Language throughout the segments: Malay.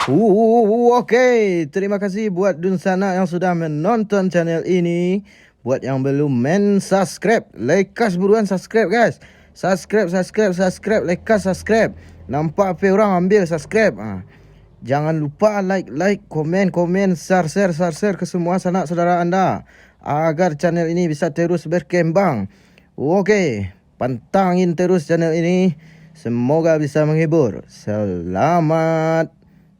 Oke, terima kasih buat Dunsana yang sudah menonton channel ini. Buat yang belum subscribe, lekas buruan subscribe guys. Subscribe, lekas subscribe. Nampak apa orang ambil subscribe. Jangan lupa like, komen, share ke semua sanak saudara anda agar channel ini bisa terus berkembang. Oke, pantangin terus channel ini. Semoga bisa menghibur. Selamat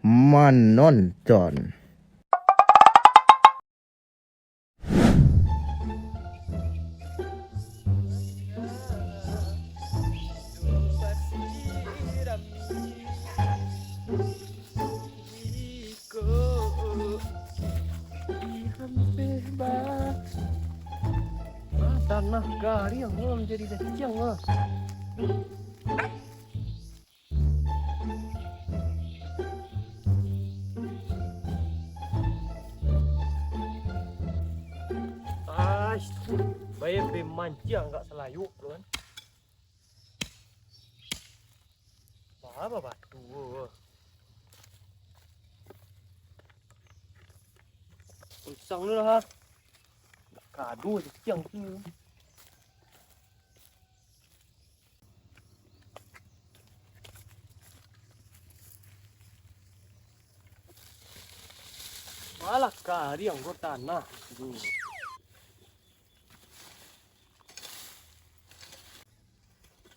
menonton. Tanah gari yang menjadi dasiang bayar bemancing enggak selayuk lu kan. Apa batu? Usang lu lah. Kado dasiang tu. Malah kari yang gua tanah.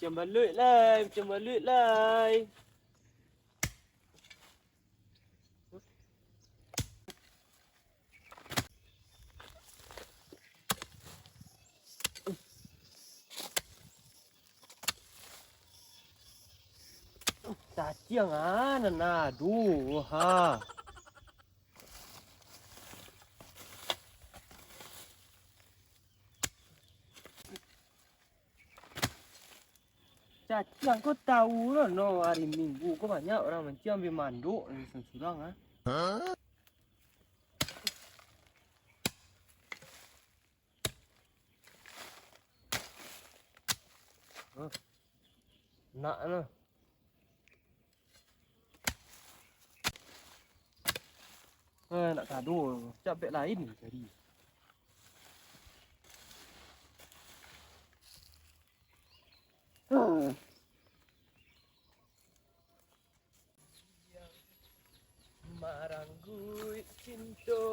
Macam balut lah. Cacing aduh ha. Cacing kau tahu lah no, hari Minggu kau banyak orang mancing ambil manduk di surang nak no. Nak kado capek lain jadi. Marangguit cinto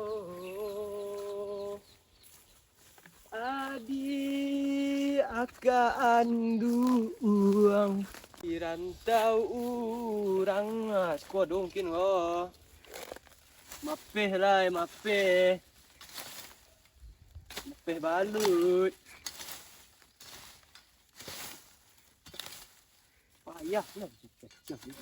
adi aka anduang irantau urang squad mungkin mapeh balut payah lah cacing.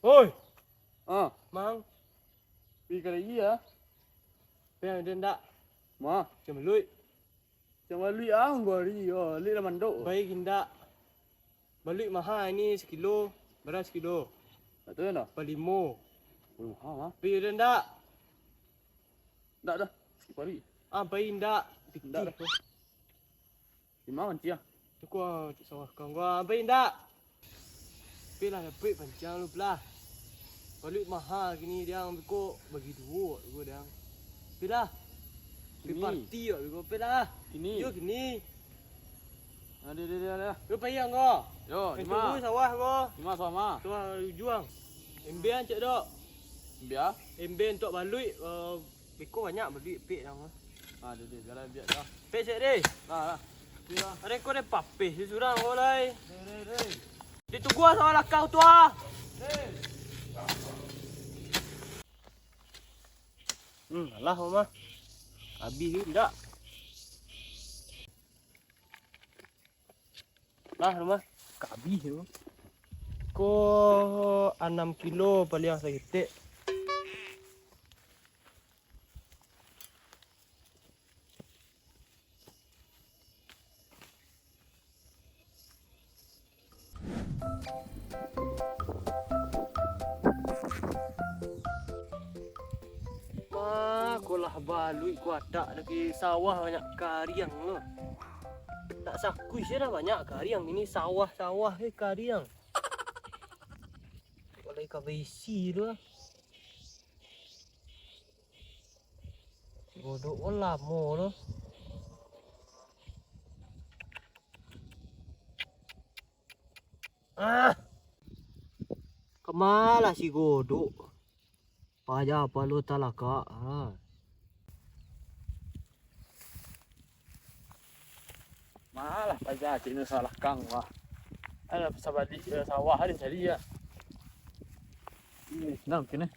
Oi. Mang. Pi cái gì á? Pe đến đã. Mà, chấm lụi. Chấm lụi á, không có gì lụi là mặn độ. Bay ginda. Balik mahal ini sekilo, beras sekilo. Betul tak? Palimo. Ha. Pi đến đã. Dah. Sekali. Bay dah. Dah. Di mana dia? Tu gua sawah kang gua bay dah. Pi lah dapat pancang lu belah. Balik mahal gini dia ambil bagi dua gua dia. Pi lah. Pi party gua pi lah. Gini. Yo gini. Ada. Lu payang kau. Yo, di mana? Sawah kau. Di mana sawah? Sawah juang. Emben cak dok. Emben? Emben untuk balui. Biko banyak beli pek dah. Ada jalan biar dah. Pek cak deh. Dah. Ada kau deh papih di surang kau lai. Di tu gua sawah lakau tu ah. Alah mama. Habis ke tidak? Lah rumah. Habis tu. ko 6 kilo paling sakit. Aku lah balui ku ada lagi sawah banyak kariang loh. Tak sakui sih dah banyak kariang ini sawah-sawah kariang. Kalau ikan besi tu lah. Godok pun lama tu. Kemana si godok? Payah apa lu talaka? Malah pajak ini salah kang wah. Ada sahabat di sawah ada jadi ya. Ini senang kini.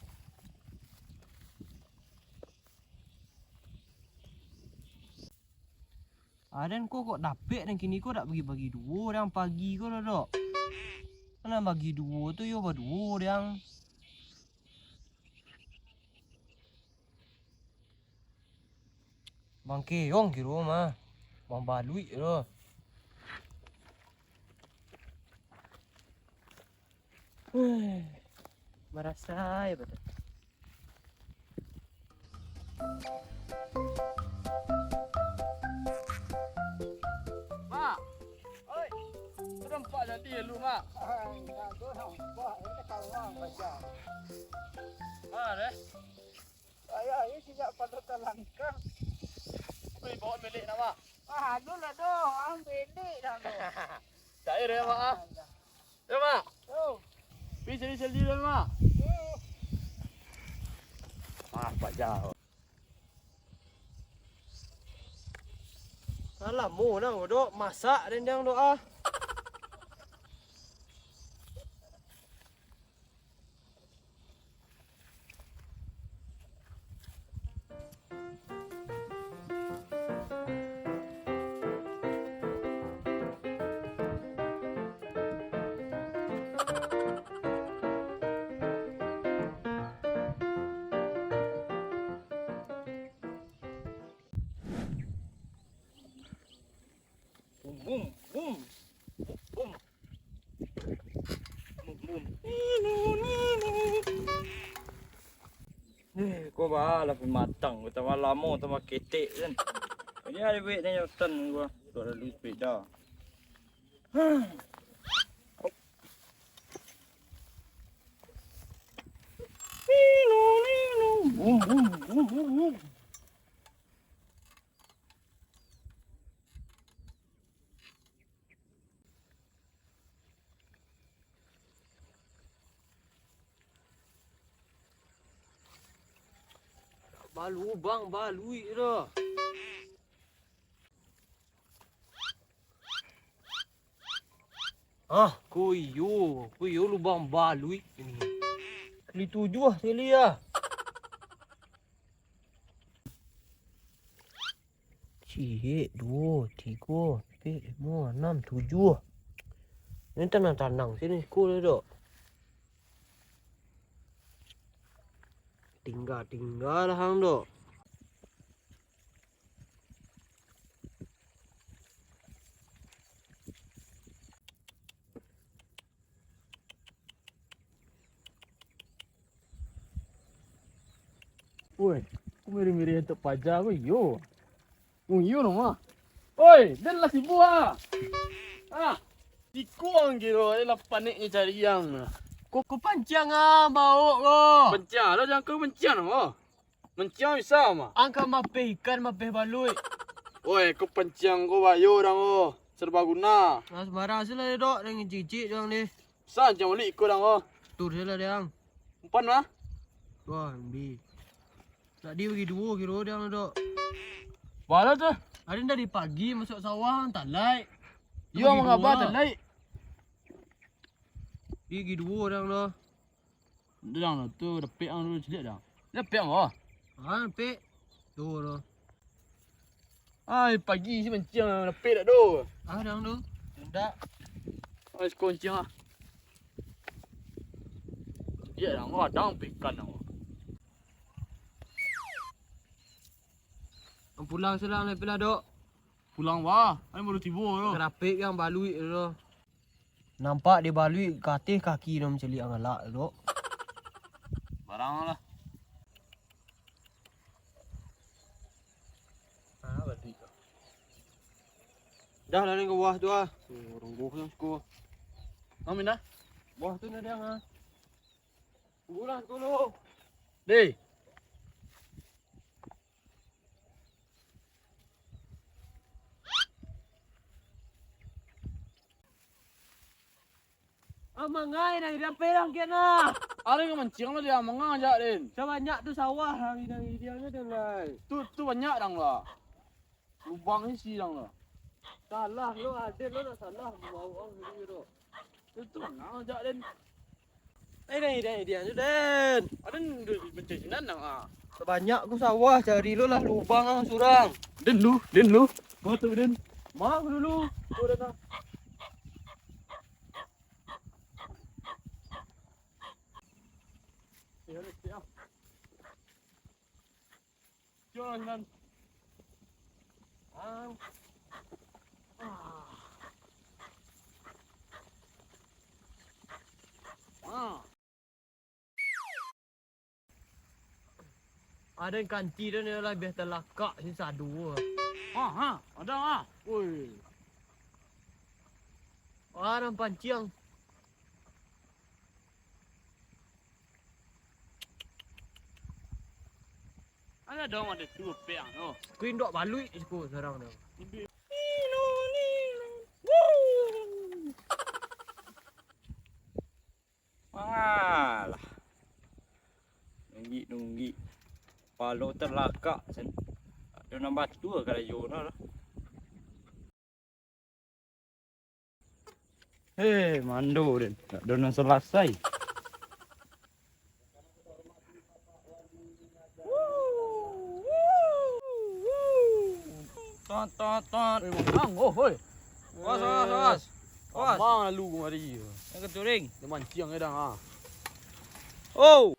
Dan kok dapet dan kini kok tak bagi-bagi dua yang pagi kau dah dok. Mana bagi dua tu yo berdua yang. Bang keong kira mah. Bang balui tu. Merasa ya betul. Mak. Oi. Tu nampak jadi lu mak. Enggak, tu nampak. Ini kawan baca. Deh. Ayah, ini sejak pada terlangkah. Beli bawa milik nama. Aduh lah dong, ambil ni dah tu. Cair ya mak. Ya mak. Oh, Pergi jadi dulu mak. Pajak. Alah mu nang dok masak dan yang doa. Boom, boom, boom, boom, Kau bahala pematang, kau tambah lama, tambah ketek kan. Ini ada duit ni jautan gua. Dua lalu sepeda. Boom, boom, boom, boom, boom. balu bang balui tu. Kuyu lubang balui ini. Kali 7 lah sekali lah. Cik, 2, 3, 4, 5, 6, 7. Ini tanang-tanang sini sekolah dok. Tinggal lah hang dok. Woi, aku miri-miri untuk pajak aku yo. Yo nama. Oi, dan lah si buah. Di kuang gitu, lah paniknya cari yang. Kok pancang bau ko. Pencang lah jangan kau pencang oh. Pencang bisa mah. Angka mapeh ikan mapeh balui. Oi, kau pencang kau bayo orang oh. Serbaguna. Nah sembarang sila dok dengan cicik dong ni. San jangan beli ikut orang oh. Tur sila yang. Umpan mah. Wah, ambil. Tak dia bagi 2 kilo dia dok. Bala tu. Hari dari pagi masuk sawah tak like. Yo mengapa tak lain? Dia bagi 2 orang dah. Dah tu dah pek ang dulu celik dah. Dah pek ang oh. Pek. Tu dah. Ai pagi si pencang dah pek dah tu. Dah tu. Tak. Ai kuncang ah. Iya dang, wah dang ikan dang. Pulang selang ni pila dok. Pulang wah, ini baru tiba lo. Kerapik yang balui tu. Nampak dia balui katih kaki dia menceli angalak dok. Barang lah. Ah, balik. Dah lah ni ke bawah tu ah. Orang buah yang suka. Amin dah. Bawah tu nak dia ah. Pulang dulu. Deh. Mangai dah dia pelang kena. Ada yang mancing lah dia mengajak din. Sebanyak tu sawah hari dia ni dah lah. Tu banyak dang lah. Lubang isi dang lah. Salah lo ada lo nak salah mau orang dia tu. Tu mengajak din. Dia tu Den. Ada mancing sinan dang ah. Sebanyak ku sawah cari lo lah lubang ang surang. Din lu. Kau tu din. Mak dulu. Tu dah. Jangan. Ada kanci dia ni lah biar terlakak si sadu. Ada ah. Oi. Orang pancing. Ada dong ada tu peang tu. Queen dok balui aku sekarang tu. Alah. Nunggi. Palo terlakak. Ada nak batu ke kalau yo lah. Hei, mando din. Tak ada nak selesai. Tot. Bang, oh hoi. Was. Bang lalu kemari. Yang keturing. Dia mancing dah ah. Oh.